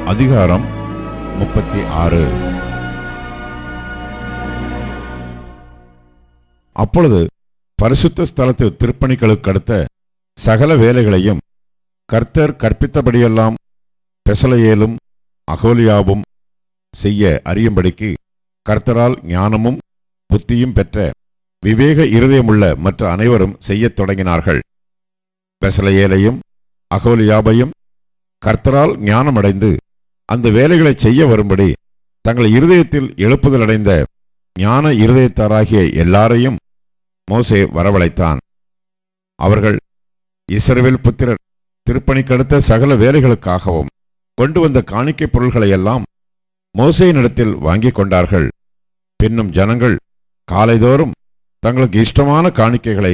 அதிகாரம் 36. அப்பொழுது பரிசுத்த ஸ்தலத்து திருப்பணிகளுக்கு அடுத்த சகல வேலைகளையும் கர்த்தர் கற்பித்தபடியெல்லாம் பெசலெயேலும் அகோலியாவும் செய்ய அறியும்படிக்கு கர்த்தரால் ஞானமும் புத்தியும் பெற்ற விவேக இருதயமுள்ள மற்ற அனைவரும் செய்யத் தொடங்கினார்கள். பெசலெயேலையும் அகோலியாவையும் கர்த்தரால் ஞானமடைந்து அந்த வேலைகளை செய்ய வரும்படி தங்கள் இருதயத்தில் எழுப்புதலடைந்த ஞான இருதயத்தாராகிய எல்லாரையும் மோசே வரவழைத்தான். அவர்கள் இஸ்ரவேல் புத்திரர் திருப்பணிக்கடுத்த சகல வேலைகளுக்காகவும் கொண்டு வந்த காணிக்கை பொருள்களையெல்லாம் மோசேயினிடத்தில் வாங்கிக் கொண்டார்கள். பின்னும் ஜனங்கள் காலைதோறும் தங்களுக்கு இஷ்டமான காணிக்கைகளை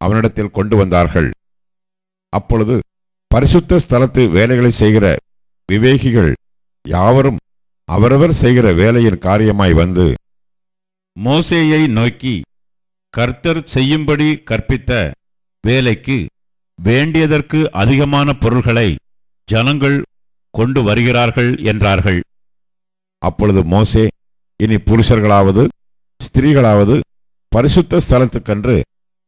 அவனிடத்தில் கொண்டு வந்தார்கள். அப்பொழுது பரிசுத்த ஸ்தலத்து வேலைகளை செய்கிற விவேகிகள் யாவரும் அவரவர் செய்கிற வேலையின் காரியமாய் வந்து மோசேயை நோக்கி, கர்த்தர் செய்யும்படி கற்பித்த வேலைக்கு வேண்டியதற்கு அதிகமான பொருள்களை ஜனங்கள் கொண்டு வருகிறார்கள் என்றார்கள். அப்பொழுது மோசே, இனி புருஷர்களாவது ஸ்திரீகளாவது பரிசுத்த ஸ்தலத்துக்கென்று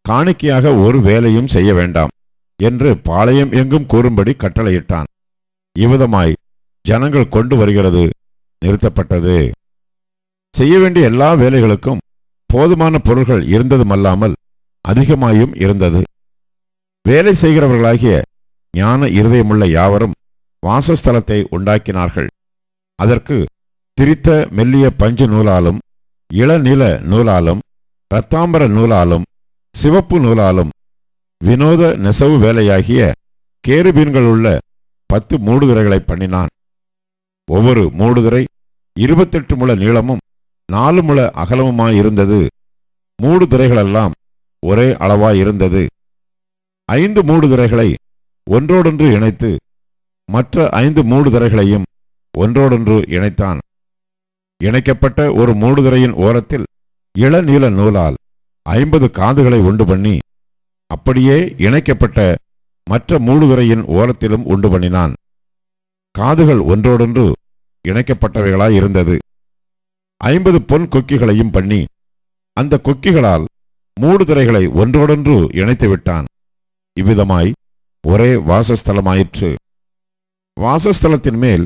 காணிக்கையாக ஒரு வேலையும் செய்ய வேண்டாம் என்று பாளையம் எங்கும் கூறும்படி கட்டளையிட்டான். இவ்விதமாய் ஜனங்கள் கொண்டு வருகிறது நிறுத்தப்பட்டது. செய்ய வேண்டிய எல்லா வேலைகளுக்கும் போதுமான பொருள்கள் இருந்ததுமல்லாமல் அதிகமாயும் இருந்தது. வேலை செய்கிறவர்களாகிய ஞான இருதயமுள்ள யாவரும் வாசஸ்தலத்தை உண்டாக்கினார்கள். அதற்கு திரித்த மெல்லிய பஞ்சு நூலாலும் இளநீல நூலாலும் இரத்தாம்பர நூலாலும் சிவப்பு நூலாலும் வினோத நெசவு வேலையாகிய கேருபீன்களுள்ள 10 மூடுதிரைகளை பண்ணினான். ஒவ்வொரு மூடுதிரை 28 முழ நீளமும் 4 முழ அகலமுமாயிருந்தது. மூடுதிரைகளெல்லாம் ஒரே அளவாயிருந்தது. 5 மூடுதிரைகளை ஒன்றோடொன்று இணைத்து மற்ற 5 மூடுதிரைகளையும் ஒன்றோடொன்று இணைத்தான். இணைக்கப்பட்ட ஒரு மூடுதிரையின் ஓரத்தில் இளநீல நூலால் 50 காதுகளை உண்டு பண்ணி அப்படியே இணைக்கப்பட்ட மற்ற மூடுதிரையின் ஓரத்திலும் உண்டு பண்ணினான். காதுகள் ஒன்றோடொன்று இணைக்கப்பட்டவைகளாயிருந்தது. 50 பொன் கொக்கிகளையும் பண்ணி அந்த கொக்கிகளால் மூடுதிரைகளை ஒன்றோடொன்று இணைத்து விட்டான். இவ்விதமாய் ஒரே வாசஸ்தலமாயிற்று. வாசஸ்தலத்தின் மேல்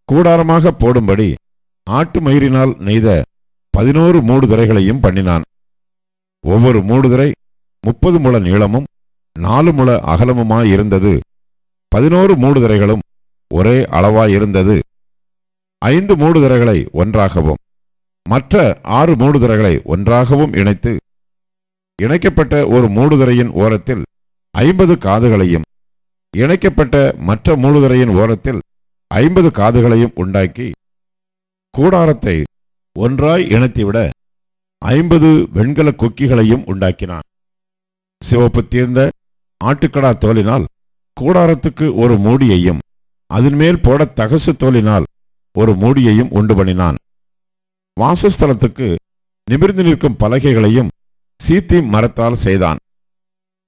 கூடாரமாக போடும்படி ஆட்டு மயிரினால் நெய்த 11 மூடுதிரைகளையும் பண்ணினான். ஒவ்வொரு மூடுதிரை 30 முழ நீளமும் 4 முழ அகலமுமாயிருந்தது. 11 மூடுதிரைகளும் ஒரே அளவாயிருந்தது. 5 மூடுதிரைகளை ஒன்றாகவும் மற்ற 6 மூடுதிரைகளை ஒன்றாகவும் இணைத்து இணைக்கப்பட்ட ஒரு மூடுதிரையின் ஓரத்தில் 50 காதுகளையும் இணைக்கப்பட்ட மற்ற மூடுதிரையின் ஓரத்தில் 50 காதுகளையும் உண்டாக்கி கூடாரத்தை ஒன்றாய் இணைத்துவிட 50 வெண்கல கொக்கிகளையும் உண்டாக்கினான். சிவப்பு தீர்ந்த ஆட்டுக்கடா தோலினால் கூடாரத்துக்கு ஒரு மூடியையும் அதன் மேல் போட தகசு தோலினால் ஒரு மூடியையும் உண்டு பண்ணினான். வாசஸ்தலத்துக்கு நிமிர்ந்து நிற்கும் பலகைகளையும் சீத்திம் மரத்தால் செய்தான்.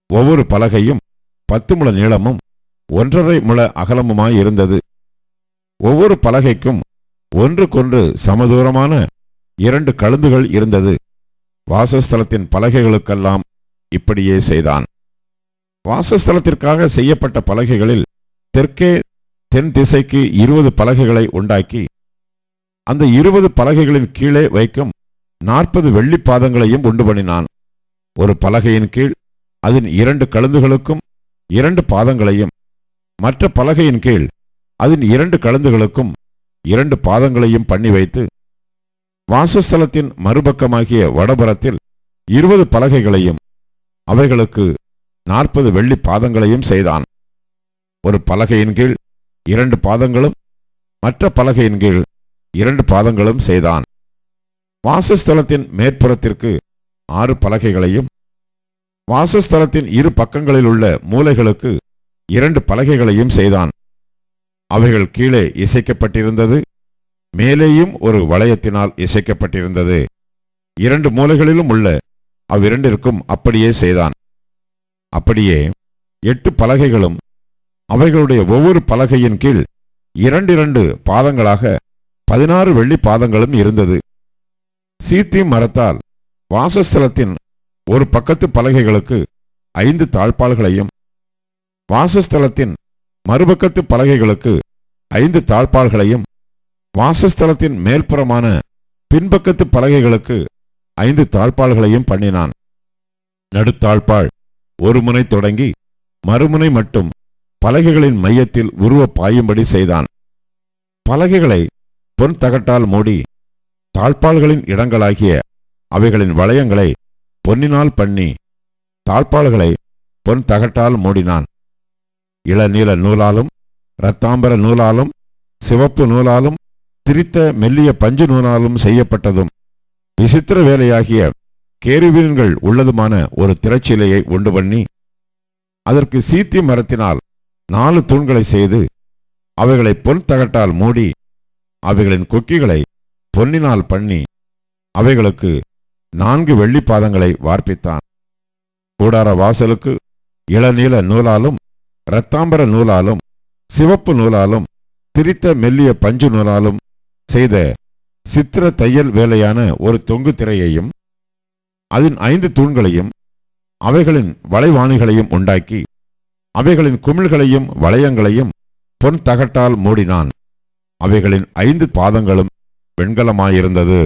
ஒவ்வொரு பலகையும் 10 முழ நீளமும் 1.5 முழ அகலமுமாயிருந்தது. ஒவ்வொரு பலகைக்கும் ஒன்றுக்கொன்று சமதூரமான 2 கழுந்துகள் இருந்தது. வாசஸ்தலத்தின் பலகைகளுக்கெல்லாம் இப்படியே செய்தான். வாசஸ்தலத்திற்காக செய்யப்பட்ட பலகைகளில் தெற்கே தென் திசைக்கு 20 பலகைகளை உண்டாக்கி அந்த 20 பலகைகளின் கீழே வைக்கும் 40 வெள்ளி பாதங்களையும் உண்டு பண்ணினான். ஒரு பலகையின் கீழ் அதன் 2 கழுந்துகளுக்கும் 2 பாதங்களையும் மற்ற பலகையின் கீழ் அதன் 2 கழுந்துகளுக்கும் 2 பாதங்களையும் பண்ணி வைத்து வாசஸ்தலத்தின் மறுபக்கமாகிய வடபுறத்தில் 20 பலகைகளையும் அவைகளுக்கு 40 வெள்ளி பாதங்களையும் செய்தான். ஒரு பலகையின் கீழ் 2 பாதங்களும் மற்ற பலகையின் கீழ் 2 பாதங்களும் செய்தான். வாசஸ்தலத்தின் மேற்புறத்திற்கு 6 பலகைகளையும் வாசஸ்தலத்தின் இரு பக்கங்களில் உள்ள மூலைகளுக்கு 2 பலகைகளையும் செய்தான். அவைகள் கீழே இசைக்கப்பட்டிருந்தது, மேலேயும் ஒரு வளையத்தினால் இசைக்கப்பட்டிருந்தது. 2 மூலைகளிலும் உள்ள அவ்விரண்டிற்கும் அப்படியே செய்தான். அப்படியே 8 பலகைகளும் அவைகளுடைய ஒவ்வொரு பலகையின் கீழ் இரண்டிரண்டு பாதங்களாக 16 வெள்ளி பாதங்களும் இருந்தது. சீத்திம் மரத்தால் வாசஸ்தலத்தின் ஒரு பக்கத்து பலகைகளுக்கு 5 தாழ்பாள்களையும், வாசஸ்தலத்தின் மறுபக்கத்து பலகைகளுக்கு 5 தாழ்பாள்களையும், வாசஸ்தலத்தின் மேல்புறமான பின்பக்கத்து பலகைகளுக்கு 5 தாழ்பாள்களையும் பண்ணினான். நடுத்தாழ்பாள் ஒரு முனை தொடங்கி மறுமுனை மட்டும் பலகைகளின் மையத்தில் உருவ பாயும்படி செய்தான். பலகைகளை பொன் தகட்டால் மூடி தாழ்பாள்களின் இடங்களாகிய அவைகளின் வளையங்களை பொன்னினால் பண்ணி தாழ்பாள்களை பொன் தகட்டால் மூடினான். இளநீல நூலாலும் இரத்தாம்பர நூலாலும் சிவப்பு நூலாலும் திரித்த மெல்லிய பஞ்சு நூலாலும் செய்யப்பட்டதும் விசித்திர வேலையாகிய கேருபீன்கள் உள்ளதுமான ஒரு திரைச்சீலையை உண்டு பண்ணி அதற்கு சீத்தி மரத்தினால் 4 தூண்களை செய்து அவைகளை பொன் தகட்டால் மூடி அவைகளின் கொக்கிகளை பொன்னினால் பண்ணி அவைகளுக்கு 4 வெள்ளி பாதங்களை வார்ப்பித்தான். கூடார வாசலுக்கு இளநீல நூலாலும் இரத்தாம்பர நூலாலும் சிவப்பு நூலாலும் திரித்த மெல்லிய பஞ்சு நூலாலும் செய்த சித்திர தையல் வேலையான ஒரு தொங்கு திரையையும் அதன் 5 தூண்களையும் அவைகளின் வளைவாணிகளையும் உண்டாக்கி அவைகளின் குமிழ்களையும் வளையங்களையும் பொன் தகட்டால் மூடினான். அவைகளின் 5 பாதங்களும் வெண்கலமாயிருந்தது.